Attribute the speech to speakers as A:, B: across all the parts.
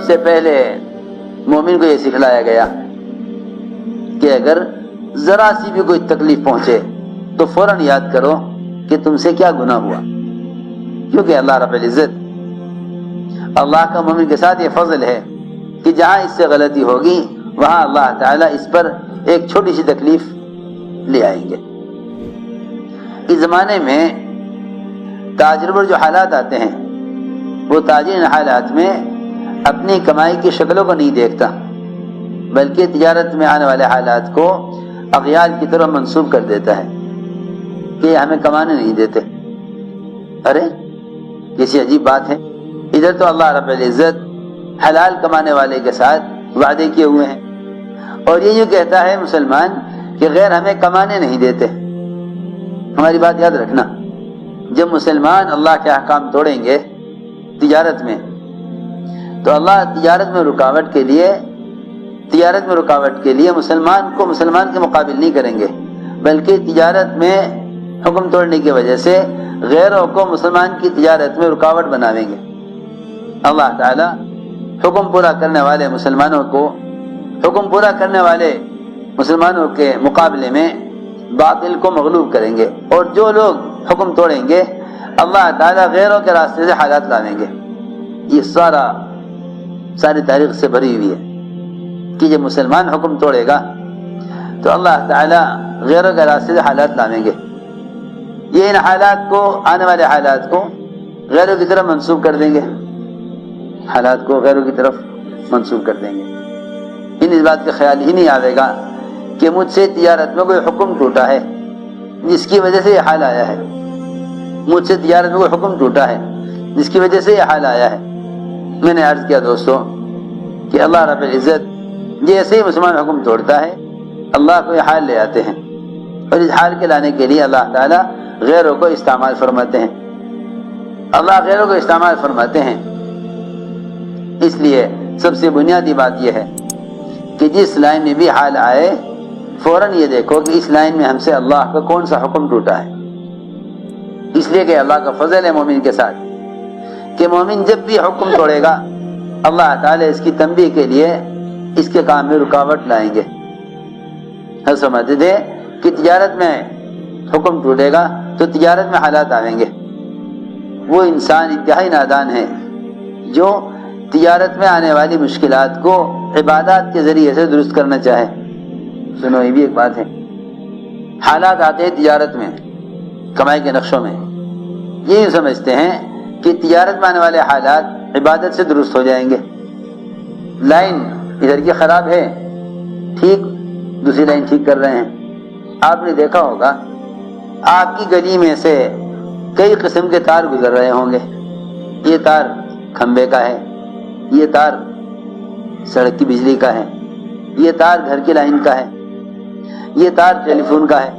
A: سے پہلے مومن کو یہ سکھلایا گیا کہ اگر ذرا سی بھی کوئی تکلیف پہنچے تو فوراً یاد کرو کہ تم سے کیا گناہ ہوا، کیونکہ اللہ رب العزت، اللہ کا مومن کے ساتھ یہ فضل ہے کہ جہاں اس سے غلطی ہوگی وہاں اللہ تعالیٰ اس پر ایک چھوٹی سی تکلیف لے آئیں گے۔ اس زمانے میں تاجر پر جو حالات آتے ہیں وہ تاجر ان حالات میں اپنی کمائی کی شکلوں کو نہیں دیکھتا، بلکہ تجارت میں آنے والے حالات کو اغیار کی طرح منسوب کر دیتا ہے کہ یہ ہمیں کمانے نہیں دیتے۔ ارے کسی عجیب بات ہے، ادھر تو اللہ رب العزت حلال کمانے والے کے ساتھ وعدے کیے ہوئے ہیں، اور یہ یوں کہتا ہے مسلمان کہ غیر ہمیں کمانے نہیں دیتے۔ ہماری بات یاد رکھنا، جب مسلمان اللہ کے احکام توڑیں گے تجارت میں تو اللہ تجارت میں رکاوٹ کے لیے مسلمان کے مقابل نہیں کریں گے، بلکہ تجارت میں حکم توڑنے کی وجہ سے غیروں کو مسلمان کی تجارت میں رکاوٹ بناویں گے۔ اللہ تعالی حکم پورا کرنے والے مسلمانوں کے مقابلے میں باطل کو مغلوب کریں گے، اور جو لوگ حکم توڑیں گے اللہ تعالیٰ غیروں کے راستے سے حالات لاویں گے۔ یہ ساری تاریخ سے بھری ہوئی ہے کہ جب مسلمان حکم توڑے گا تو اللہ تعالیٰ غیروں کے راستے سے حالات لاویں گے۔ یہ ان حالات کو، آنے والے حالات کو غیروں کی طرف منسوب کر دیں گے، اس بات کا خیال ہی نہیں آئے گا کہ مجھ سے تجارت میں کوئی حکم ٹوٹا ہے جس کی وجہ سے یہ حال آیا ہے، میں نے عرض کیا دوستو کہ اللہ رب العزت جیسے ہی مسلمان حکم توڑتا ہے اللہ کو یہ حال لے آتے ہیں، اور اس حال کے لانے کے لیے اللہ تعالیٰ غیروں کو استعمال فرماتے ہیں۔ اس لیے سب سے بنیادی بات یہ ہے کہ جس لائن میں بھی حال آئے فوراً یہ دیکھو کہ اس لائن میں ہم سے اللہ کا کون سا حکم ٹوٹا ہے، اس لیے کہ اللہ کا فضل ہے مومن کے ساتھ کہ مومن جب بھی حکم توڑے گا اللہ تعالیٰ اس کی تنبیہ کے لیے اس کے کام میں رکاوٹ لائیں گے۔ ہم سمجھتے تھے کہ تجارت میں حکم ٹوٹے گا تو تجارت میں حالات آئیں گے، وہ انسان انتہائی نادان ہے جو تجارت میں آنے والی مشکلات کو عبادات کے ذریعے سے درست کرنا چاہے۔ سنو، یہ بھی ایک بات ہے، حالات آتے ہیں تجارت میں کمائی کے نقشوں میں، یہ سمجھتے ہیں کہ تجارت میں آنے والے حالات عبادت سے درست ہو جائیں گے۔ لائن ادھر کی خراب ہے، ٹھیک، دوسری لائن ٹھیک کر رہے ہیں۔ آپ نے دیکھا ہوگا آپ کی گلی میں سے کئی قسم کے تار گزر رہے ہوں گے، یہ تار کھمبے کا ہے، یہ تار سڑک کی بجلی کا ہے، یہ تار گھر کی لائن کا ہے، یہ تار ٹیلی فون کا ہے،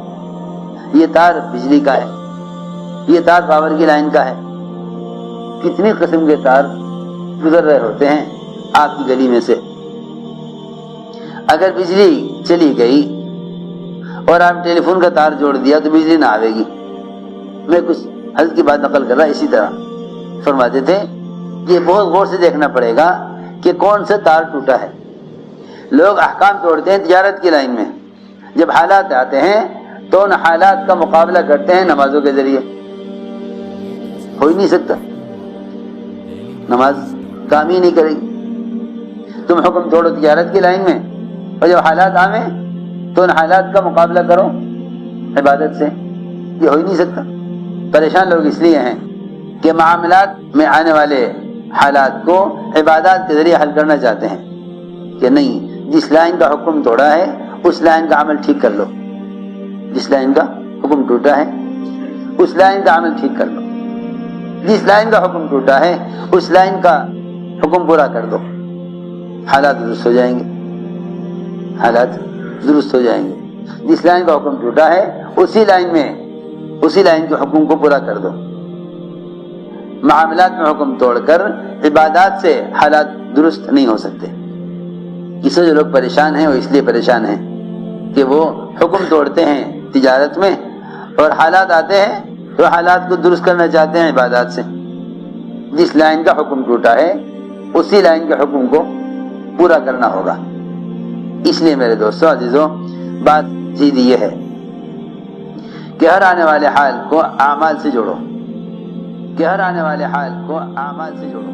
A: یہ تار بجلی کا ہے، یہ تار پاور کی لائن کا ہے۔ کتنی قسم کے تار گزر رہے ہوتے ہیں آپ کی گلی میں سے۔ اگر بجلی چلی گئی اور آپ ٹیلی فون کا تار جوڑ دیا تو بجلی نہ آئے گی۔ میں کچھ حضرت کی بات نقل کر رہا، اسی طرح فرماتے تھے یہ بہت غور سے دیکھنا پڑے گا کہ کون سے تار ٹوٹا ہے۔ لوگ احکام توڑتے ہیں تجارت کی لائن میں، جب حالات آتے ہیں تو ان حالات کا مقابلہ کرتے ہیں نمازوں کے ذریعے۔ ہو ہی نہیں سکتا، نماز کام ہی نہیں کرے گی۔ تم حکم توڑو تجارت کی لائن میں اور جب حالات آویں تو ان حالات کا مقابلہ کرو عبادت سے، یہ ہو ہی نہیں سکتا۔ پریشان لوگ اس لیے ہیں کہ معاملات میں آنے والے حالات کو عبادات کے ذریعے حل کرنا چاہتے ہیں کہ نہیں، جس لائن کا حکم توڑا ہے اس لائن کا عمل ٹھیک کر لو، جس لائن کا حکم ٹوٹا ہے اس لائن کا عمل ٹھیک کر لو، جس لائن کا حکم ٹوٹا ہے اس لائن کا حکم پورا کر دو، حالات درست ہو جائیں گے، حالات درست ہو جائیں گے۔ جس لائن کا حکم ٹوٹا ہے اسی لائن کے حکم کو پورا کر دو۔ معاملات میں حکم توڑ کر عبادات سے حالات درست نہیں ہو سکتے۔ اس سے جو لوگ پریشان ہیں وہ اس لیے پریشان ہیں کہ وہ حکم توڑتے ہیں تجارت میں اور حالات آتے ہیں تو حالات کو درست کرنا چاہتے ہیں عبادات سے۔ جس لائن کا حکم ٹوٹا ہے اسی لائن کے حکم کو پورا کرنا ہوگا۔ اس لیے میرے دوستوں عزیزوں بات سیدھی یہ ہے کہ ہر آنے والے حال کو اعمال سے جوڑو، کہ ہر آنے والے حال کو اعمال سے جوڑو۔